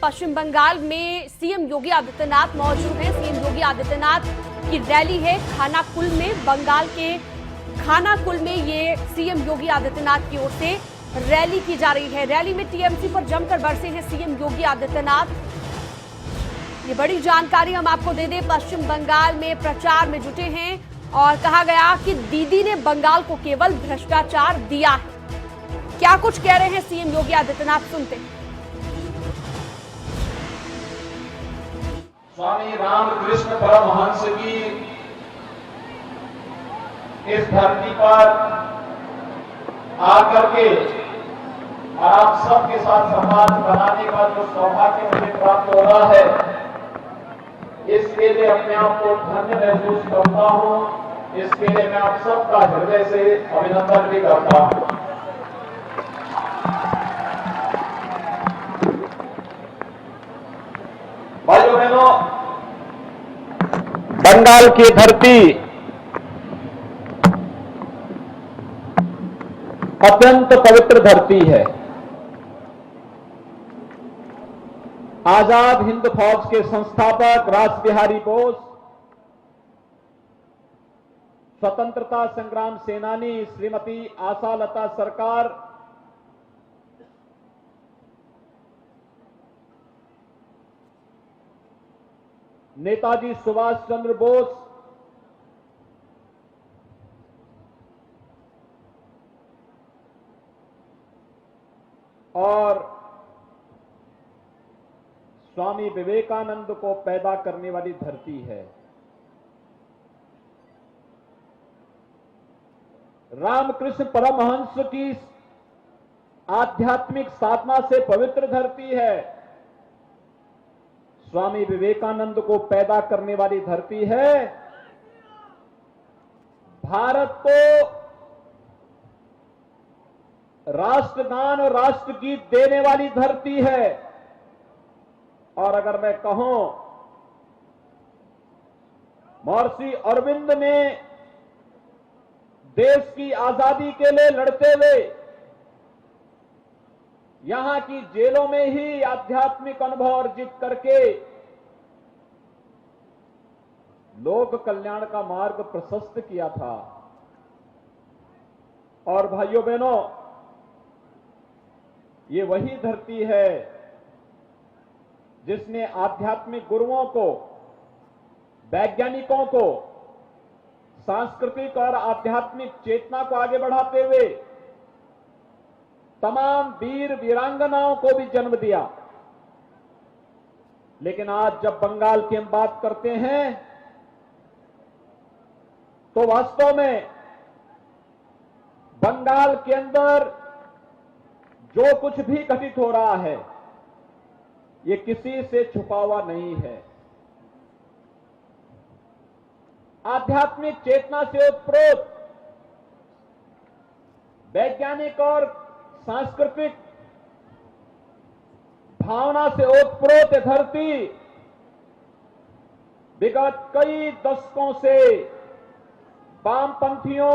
पश्चिम बंगाल में सीएम योगी आदित्यनाथ मौजूद हैं। सीएम योगी आदित्यनाथ की रैली है खानाकुल में। बंगाल के खानाकुल में ये सीएम योगी आदित्यनाथ की ओर से रैली की जा रही है। रैली में टीएमसी पर जमकर बरसे हैं सीएम योगी आदित्यनाथ। ये बड़ी जानकारी हम आपको दे दें, पश्चिम बंगाल में प्रचार में जुटे हैं और कहा गया कि दीदी ने बंगाल को केवल भ्रष्टाचार दिया है। क्या कुछ कह रहे हैं सीएम योगी आदित्यनाथ, सुनते हैं। स्वामी रामकृष्ण परमहंस की इस धरती पर आकर के आप सबके साथ समाज बनाने का जो सौभाग्य मुझे प्राप्त हो रहा है, इसके लिए अपने आप को धन्य महसूस करता हूं। इसके लिए मैं आप सबका हृदय से अभिनंदन भी करता हूं। भाइयों बहनों, बंगाल की धरती अत्यंत पवित्र धरती है। आजाद हिंद फौज के संस्थापक रासबिहारी बोस, स्वतंत्रता संग्राम सेनानी श्रीमती आशालता सरकार, नेताजी सुभाष चंद्र बोस, और स्वामी विवेकानंद को पैदा करने वाली धरती है। रामकृष्ण परमहंस की आध्यात्मिक साधना से पवित्र धरती है। स्वामी विवेकानंद को पैदा करने वाली धरती है। भारत को राष्ट्रगान और राष्ट्रगीत देने वाली धरती है। और अगर मैं कहूं, महर्षि अरविंद ने देश की आजादी के लिए लड़ते हुए यहां की जेलों में ही आध्यात्मिक अनुभव अर्जित करके लोक कल्याण का मार्ग प्रशस्त किया था। और भाइयों बहनों, ये वही धरती है जिसने आध्यात्मिक गुरुओं को, वैज्ञानिकों को, सांस्कृतिक और आध्यात्मिक चेतना को आगे बढ़ाते हुए तमाम वीर वीरांगनाओं को भी जन्म दिया। लेकिन आज जब बंगाल की हम बात करते हैं तो वास्तव में बंगाल के अंदर जो कुछ भी घटित हो रहा है ये किसी से छुपा हुआ नहीं है। आध्यात्मिक चेतना से उत्प्रोत, वैज्ञानिक और सांस्कृतिक भावना से ओतप्रोत धरती विगत कई दशकों से वामपंथियों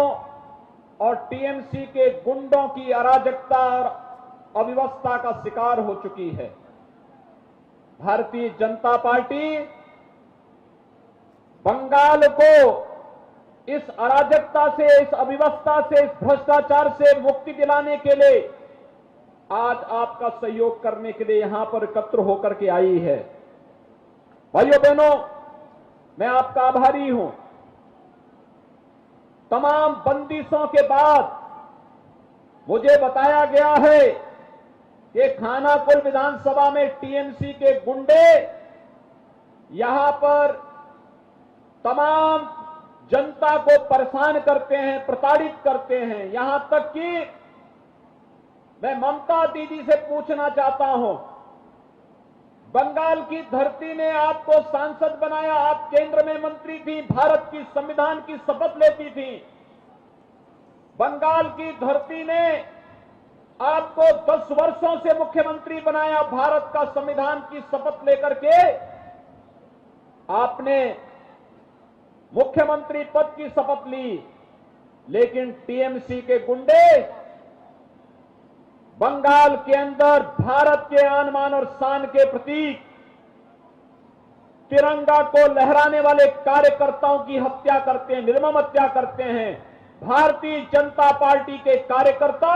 और टीएमसी के गुंडों की अराजकता और अव्यवस्था का शिकार हो चुकी है। भारतीय जनता पार्टी बंगाल को इस अराजकता से, इस अव्यवस्था से, इस भ्रष्टाचार से मुक्ति दिलाने के लिए आज आपका सहयोग करने के लिए यहां पर एकत्र होकर के आई है। भाइयों बहनों, मैं आपका आभारी हूं। तमाम बंदिशों के बाद मुझे बताया गया है कि खानाकुल विधानसभा में टीएमसी के गुंडे यहां पर तमाम जनता को परेशान करते हैं, प्रताड़ित करते हैं। यहां तक कि मैं ममता दीदी से पूछना चाहता हूं, बंगाल की धरती ने आपको सांसद बनाया, आप केंद्र में मंत्री थी, भारत की संविधान की शपथ लेती थी। बंगाल की धरती ने आपको 10 वर्षों से मुख्यमंत्री बनाया, भारत का संविधान की शपथ लेकर के आपने मुख्यमंत्री पद की शपथ ली। लेकिन टीएमसी के गुंडे बंगाल के अंदर भारत के आन बान और शान के प्रतीक तिरंगा को लहराने वाले कार्यकर्ताओं की हत्या करते हैं, निर्मम हत्या करते हैं। भारतीय जनता पार्टी के कार्यकर्ता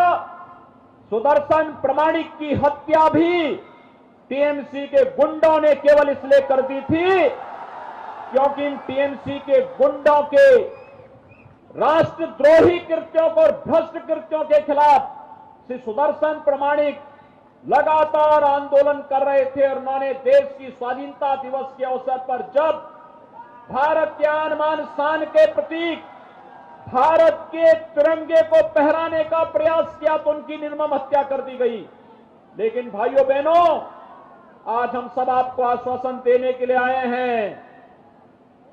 सुदर्शन प्रमाणिक की हत्या भी टीएमसी के गुंडों ने केवल इसलिए कर दी थी क्योंकि इन टीएमसी के गुंडों के राष्ट्रद्रोही कृत्यों को और भ्रष्ट कृत्यों के खिलाफ श्री सुदर्शन प्रमाणिक लगातार आंदोलन कर रहे थे। और उन्होंने देश की स्वाधीनता दिवस के अवसर पर जब भारत के आन बान शान के प्रतीक भारत के तिरंगे को फहराने का प्रयास किया तो उनकी निर्मम हत्या कर दी गई। लेकिन भाइयों बहनों, आज हम सब आपको आश्वासन देने के लिए आए हैं,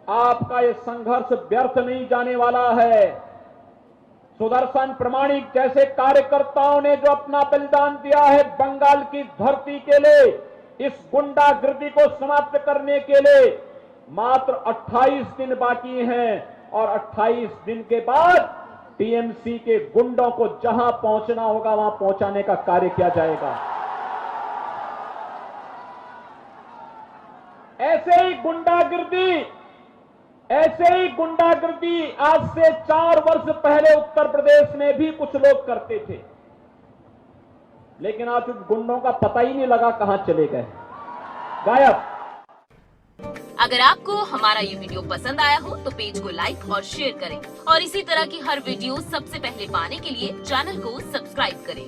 आपका ये संघर्ष व्यर्थ नहीं जाने वाला है। सुदर्शन प्रमाणिक जैसे कार्यकर्ताओं ने जो अपना बलिदान दिया है बंगाल की धरती के लिए, इस गुंडागिर्दी को समाप्त करने के लिए मात्र 28 दिन बाकी हैं और 28 दिन के बाद टीएमसी के गुंडों को जहां पहुंचना होगा वहां पहुंचाने का कार्य किया जाएगा। ऐसे ही गुंडागिर्दी आज से 4 वर्ष पहले उत्तर प्रदेश में भी कुछ लोग करते थे, लेकिन आज उन गुंडों का पता ही नहीं लगा कहां चले गए, गायब। अगर आपको हमारा ये वीडियो पसंद आया हो तो पेज को लाइक और शेयर करें और इसी तरह की हर वीडियो सबसे पहले पाने के लिए चैनल को सब्सक्राइब करें।